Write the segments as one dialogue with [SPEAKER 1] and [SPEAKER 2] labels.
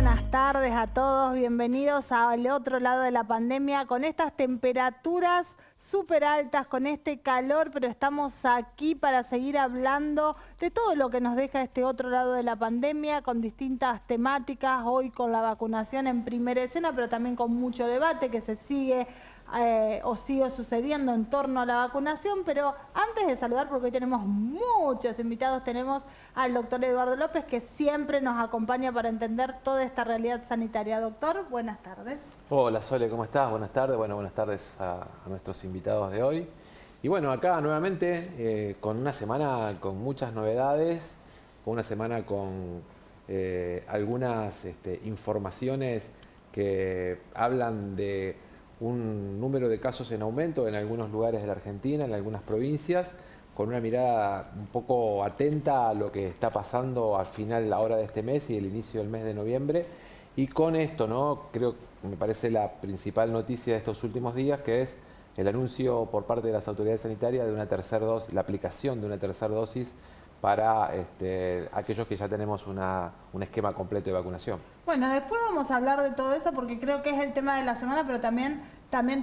[SPEAKER 1] buenas tardes a todos. Bienvenidos al otro lado de la pandemia con estas temperaturas súper altas, con este calor, pero estamos aquí para seguir hablando de todo lo que nos deja este otro lado de la pandemia, con distintas temáticas, hoy con la vacunación en primera escena, pero también con mucho debate que se sigue o sigue sucediendo en torno a la vacunación. Pero antes de saludar, porque hoy tenemos muchos invitados, tenemos al doctor Eduardo López, que siempre nos acompaña para entender toda esta realidad sanitaria. Doctor, buenas tardes.
[SPEAKER 2] Hola Sole, ¿cómo estás? Buenas tardes. Bueno, buenas tardes a nuestros invitados de hoy. Y bueno, acá nuevamente con una semana con muchas novedades, con una semana con algunas informaciones que hablan de un número de casos en aumento en algunos lugares de la Argentina, en algunas provincias, con una mirada un poco atenta a lo que está pasando al final, la hora de este mes y el inicio del mes de noviembre. Y con esto, ¿no? Creo que me parece la principal noticia de estos últimos días, que es el anuncio por parte de las autoridades sanitarias de una tercera dosis, la aplicación de una tercera dosis para aquellos que ya tenemos un esquema completo de vacunación.
[SPEAKER 1] Bueno, después vamos a hablar de todo eso porque creo que es el tema de la semana, pero también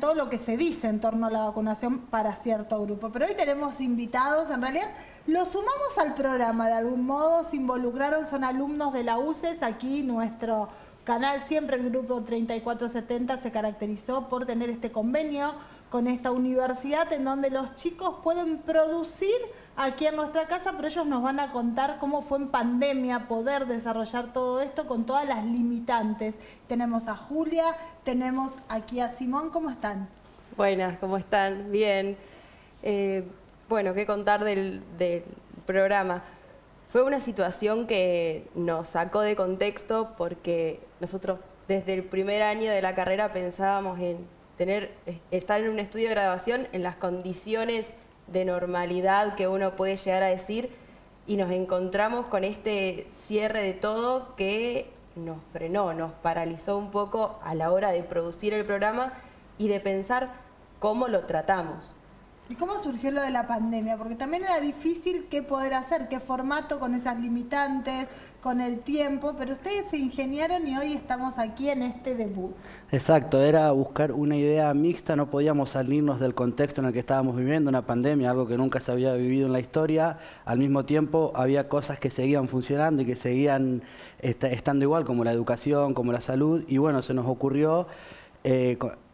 [SPEAKER 1] todo lo que se dice en torno a la vacunación para cierto grupo. Pero hoy tenemos invitados, en realidad los sumamos al programa de algún modo, se involucraron, son alumnos de la UCES. Aquí nuestro canal siempre, el grupo 3470, se caracterizó por tener este convenio con esta universidad en donde los chicos pueden producir aquí en nuestra casa, pero ellos nos van a contar cómo fue en pandemia poder desarrollar todo esto con todas las limitantes. Tenemos a Julia, tenemos aquí a Simón. ¿Cómo están?
[SPEAKER 3] Buenas, ¿cómo están? Bien. Bueno, qué contar del programa. Fue una situación que nos sacó de contexto porque nosotros desde el primer año de la carrera pensábamos en estar en un estudio de graduación en las condiciones de normalidad que uno puede llegar a decir, y nos encontramos con este cierre de todo que nos frenó, nos paralizó un poco a la hora de producir el programa y de pensar cómo lo tratamos.
[SPEAKER 1] ¿Y cómo surgió lo de la pandemia? Porque también era difícil qué poder hacer, qué formato con esas limitantes, con el tiempo, pero ustedes se ingeniaron y hoy estamos aquí en este debut.
[SPEAKER 4] Exacto, era buscar una idea mixta, no podíamos salirnos del contexto en el que estábamos viviendo, una pandemia, algo que nunca se había vivido en la historia. Al mismo tiempo había cosas que seguían funcionando y que seguían estando igual, como la educación, como la salud, y bueno, se nos ocurrió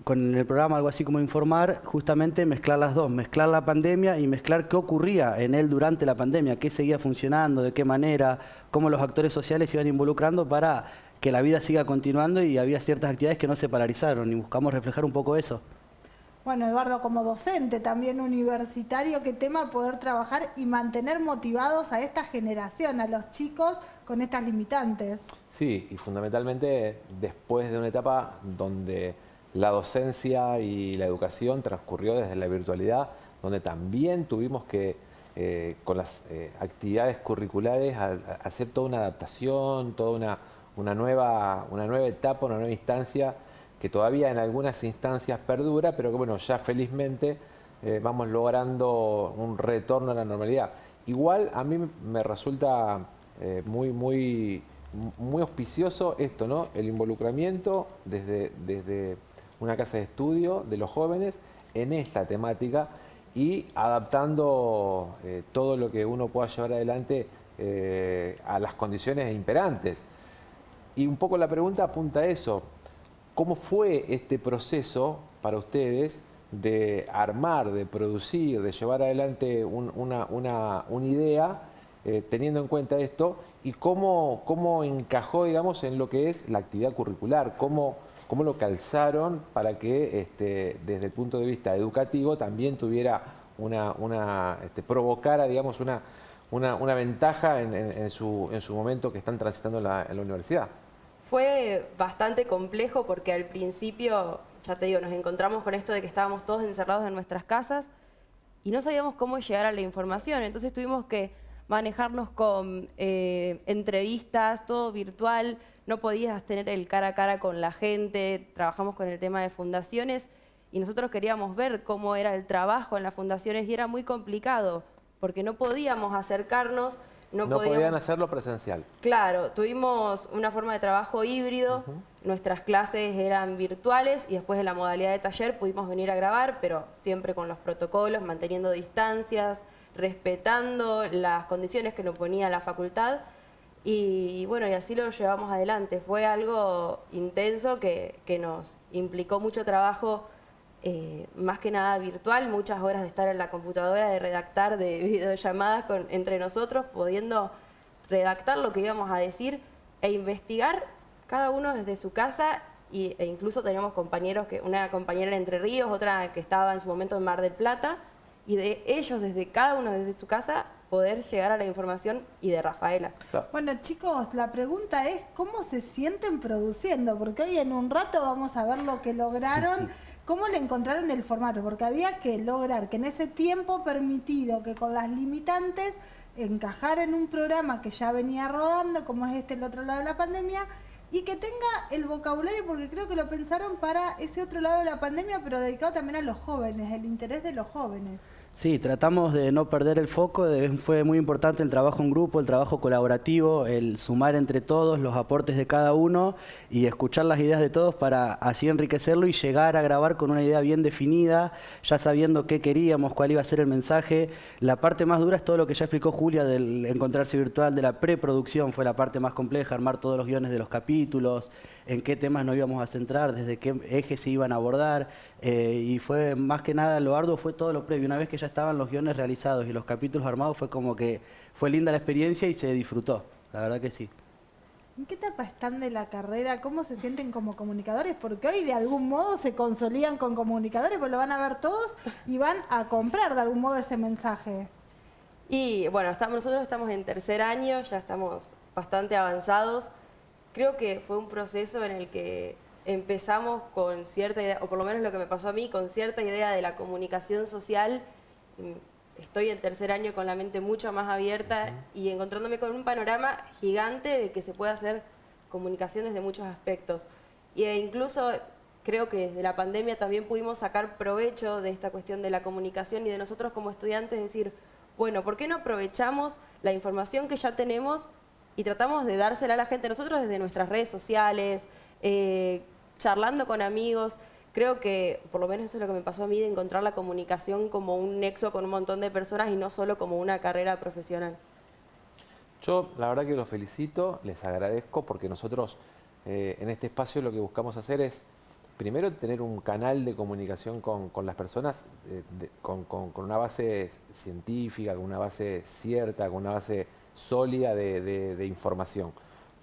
[SPEAKER 4] con el programa algo así como informar, justamente mezclar las dos, mezclar la pandemia y mezclar qué ocurría en él durante la pandemia, qué seguía funcionando, de qué manera, cómo los actores sociales se iban involucrando para que la vida siga continuando, y había ciertas actividades que no se paralizaron y buscamos reflejar un poco eso.
[SPEAKER 1] Bueno, Eduardo, como docente también universitario, qué tema poder trabajar y mantener motivados a esta generación, a los chicos con estas limitantes.
[SPEAKER 2] Sí, y fundamentalmente después de una etapa donde la docencia y la educación transcurrió desde la virtualidad, donde también tuvimos que, con las actividades curriculares, hacer toda una adaptación, toda una nueva etapa, una nueva instancia que todavía en algunas instancias perdura, pero que bueno, ya felizmente vamos logrando un retorno a la normalidad. Igual a mí me resulta muy auspicioso esto, ¿no? El involucramiento desde una casa de estudio de los jóvenes en esta temática y adaptando todo lo que uno pueda llevar adelante a las condiciones imperantes. Y un poco la pregunta apunta a eso. ¿Cómo fue este proceso para ustedes de armar, de producir, de llevar adelante una idea teniendo en cuenta esto, y cómo encajó, digamos, en lo que es la actividad curricular? ¿Cómo lo calzaron para que desde el punto de vista educativo también tuviera provocara, digamos, una ventaja en su momento que están transitando en la universidad?
[SPEAKER 3] Fue bastante complejo porque al principio, ya te digo, nos encontramos con esto de que estábamos todos encerrados en nuestras casas y no sabíamos cómo llegar a la información. Entonces tuvimos que manejarnos con entrevistas, todo virtual, no podías tener el cara a cara con la gente. Trabajamos con el tema de fundaciones y nosotros queríamos ver cómo era el trabajo en las fundaciones y era muy complicado porque no podíamos acercarnos no
[SPEAKER 2] podían
[SPEAKER 3] podíamos...
[SPEAKER 2] hacerlo presencial.
[SPEAKER 3] Claro, tuvimos una forma de trabajo híbrido, nuestras clases eran virtuales y después de la modalidad de taller pudimos venir a grabar, pero siempre con los protocolos, manteniendo distancias, respetando las condiciones que nos ponía la facultad. Y bueno, y así lo llevamos adelante. Fue algo intenso que nos implicó mucho trabajo, más que nada virtual, muchas horas de estar en la computadora, de redactar, de videollamadas entre nosotros, pudiendo redactar lo que íbamos a decir e investigar cada uno desde su casa e incluso tenemos compañeros, una compañera en Entre Ríos, otra que estaba en su momento en Mar del Plata, y de ellos, desde cada uno desde su casa, poder llegar a la información y de Rafaela.
[SPEAKER 2] Claro.
[SPEAKER 1] Bueno, chicos, la pregunta es ¿cómo se sienten produciendo? Porque hoy en un rato vamos a ver lo que lograron. ¿Cómo le encontraron el formato? Porque había que lograr que en ese tiempo permitido, que con las limitantes, encajar en un programa que ya venía rodando, como es el otro lado de la pandemia, y que tenga el vocabulario, porque creo que lo pensaron para ese otro lado de la pandemia, pero dedicado también a los jóvenes, el interés de los jóvenes.
[SPEAKER 4] Sí, tratamos de no perder el foco, fue muy importante el trabajo en grupo, el trabajo colaborativo, el sumar entre todos los aportes de cada uno y escuchar las ideas de todos para así enriquecerlo y llegar a grabar con una idea bien definida, ya sabiendo qué queríamos, cuál iba a ser el mensaje. La parte más dura es todo lo que ya explicó Julia del encontrarse virtual, de la preproducción, fue la parte más compleja, armar todos los guiones de los capítulos, en qué temas nos íbamos a centrar, desde qué ejes se iban a abordar, y fue más que nada lo arduo, fue todo lo previo. Una vez que ya estaban los guiones realizados y los capítulos armados, fue como que fue linda la experiencia y se disfrutó, la verdad que sí.
[SPEAKER 1] ¿En qué etapa están de la carrera? ¿Cómo se sienten como comunicadores? Porque hoy de algún modo se consolidan con comunicadores, pues lo van a ver todos y van a comprar de algún modo ese mensaje.
[SPEAKER 3] Y bueno, nosotros estamos en tercer año, ya estamos bastante avanzados. Creo que fue un proceso en el que empezamos con cierta idea, o por lo menos lo que me pasó a mí, con cierta idea de la comunicación social. Estoy en tercer año con la mente mucho más abierta y encontrándome con un panorama gigante de que se puede hacer comunicación desde muchos aspectos. E incluso creo que desde la pandemia también pudimos sacar provecho de esta cuestión de la comunicación y de nosotros como estudiantes decir, bueno, ¿por qué no aprovechamos la información que ya tenemos y tratamos de dársela a la gente nosotros desde nuestras redes sociales, charlando con amigos? Creo que, por lo menos eso es lo que me pasó a mí, de encontrar la comunicación como un nexo con un montón de personas y no solo como una carrera profesional.
[SPEAKER 2] Yo la verdad que los felicito, les agradezco porque nosotros en este espacio lo que buscamos hacer es primero tener un canal de comunicación con las personas con una base científica, con una base cierta, con una base sólida de información.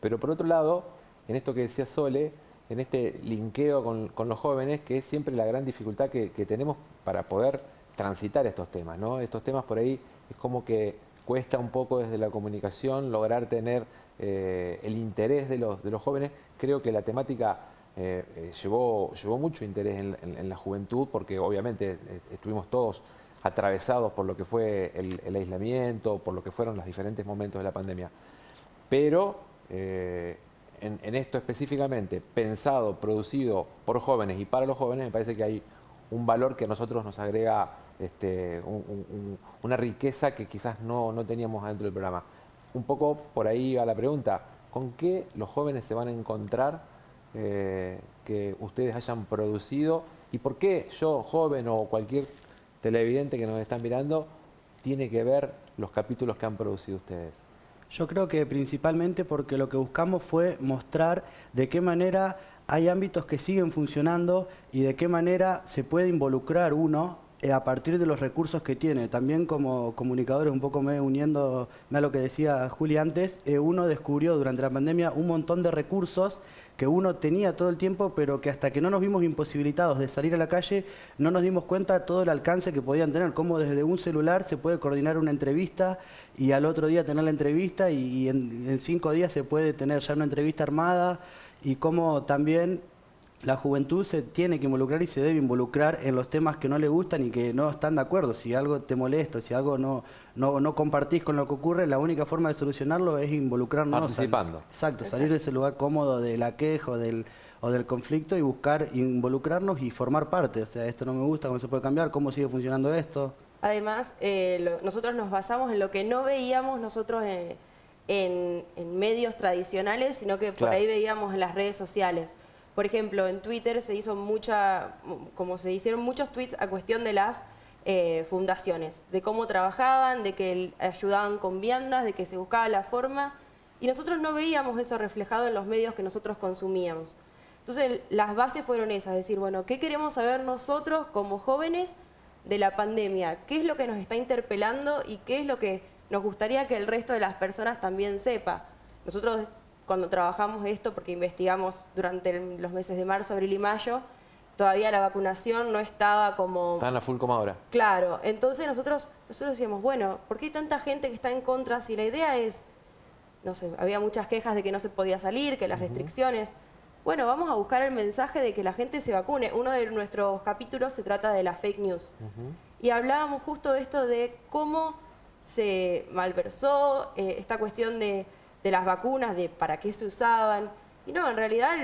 [SPEAKER 2] Pero por otro lado, en esto que decía Sole, en este linkeo con los jóvenes, que es siempre la gran dificultad que tenemos para poder transitar estos temas, ¿no? Estos temas por ahí es como que cuesta un poco desde la comunicación lograr tener el interés de los jóvenes. Creo que la temática llevó mucho interés en la juventud, porque obviamente estuvimos todos atravesados por lo que fue el aislamiento, por lo que fueron los diferentes momentos de la pandemia. Pero en esto específicamente, pensado, producido por jóvenes y para los jóvenes, me parece que hay un valor que a nosotros nos agrega una riqueza que quizás no teníamos adentro del programa. Un poco por ahí va la pregunta, ¿con qué los jóvenes se van a encontrar que ustedes hayan producido? ¿Y por qué yo, joven o cualquier televidente que nos están mirando, tiene que ver los capítulos que han producido ustedes?
[SPEAKER 4] Yo creo que principalmente porque lo que buscamos fue mostrar de qué manera hay ámbitos que siguen funcionando y de qué manera se puede involucrar uno a partir de los recursos que tiene. También como comunicadores, un poco uniéndome a lo que decía Juli antes, uno descubrió durante la pandemia un montón de recursos que uno tenía todo el tiempo, pero que hasta que no nos vimos imposibilitados de salir a la calle, no nos dimos cuenta de todo el alcance que podían tener, cómo desde un celular se puede coordinar una entrevista y al otro día tener la entrevista y en 5 días se puede tener ya una entrevista armada, y cómo también la juventud se tiene que involucrar y se debe involucrar en los temas que no le gustan y que no están de acuerdo. Si algo te molesta, si algo no compartís con lo que ocurre, la única forma de solucionarlo es involucrarnos.
[SPEAKER 2] Participando.
[SPEAKER 4] Exacto, salir de ese lugar cómodo de la queja o del conflicto y buscar involucrarnos y formar parte. O sea, esto no me gusta, ¿cómo se puede cambiar? ¿Cómo sigue funcionando esto?
[SPEAKER 3] Además, nosotros nos basamos en lo que no veíamos nosotros en medios tradicionales, sino que por
[SPEAKER 2] Claro.
[SPEAKER 3] ahí veíamos en las redes sociales. Por ejemplo, en Twitter se hicieron muchos tweets a cuestión de las fundaciones, de cómo trabajaban, de que ayudaban con viandas, de que se buscaba la forma, y nosotros no veíamos eso reflejado en los medios que nosotros consumíamos. Entonces, las bases fueron esas, decir, bueno, ¿qué queremos saber nosotros como jóvenes de la pandemia? ¿Qué es lo que nos está interpelando y qué es lo que nos gustaría que el resto de las personas también sepa? Nosotros, cuando trabajamos esto, porque investigamos durante los meses de marzo, abril y mayo, todavía la vacunación no estaba como...
[SPEAKER 2] Están a full como ahora.
[SPEAKER 3] Claro, entonces nosotros decíamos, bueno, ¿por qué hay tanta gente que está en contra si la idea es, no sé, había muchas quejas de que no se podía salir, que las restricciones... Bueno, vamos a buscar el mensaje de que la gente se vacune. Uno de nuestros capítulos se trata de la fake news. Y hablábamos justo de esto de cómo se malversó esta cuestión de las vacunas, de para qué se usaban. Y no, en realidad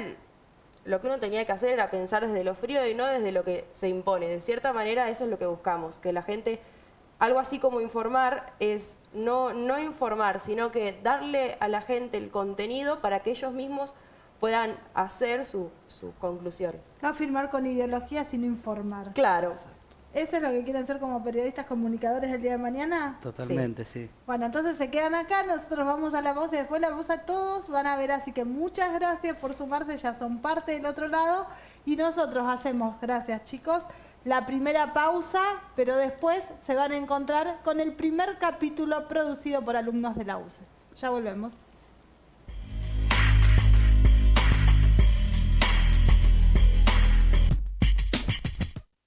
[SPEAKER 3] lo que uno tenía que hacer era pensar desde lo frío y no desde lo que se impone. De cierta manera eso es lo que buscamos, que la gente, algo así como informar, es no informar, sino que darle a la gente el contenido para que ellos mismos puedan hacer sus conclusiones.
[SPEAKER 1] No afirmar con ideología, sino informar.
[SPEAKER 3] Claro.
[SPEAKER 1] ¿Eso es lo que quieren ser como periodistas comunicadores el día de mañana?
[SPEAKER 4] Totalmente, sí.
[SPEAKER 1] Bueno, entonces se quedan acá, nosotros vamos a La Voz y después La Voz a todos van a ver, así que muchas gracias por sumarse, ya son parte del otro lado y nosotros hacemos, gracias chicos, la primera pausa, pero después se van a encontrar con el primer capítulo producido por alumnos de la UCES. Ya volvemos.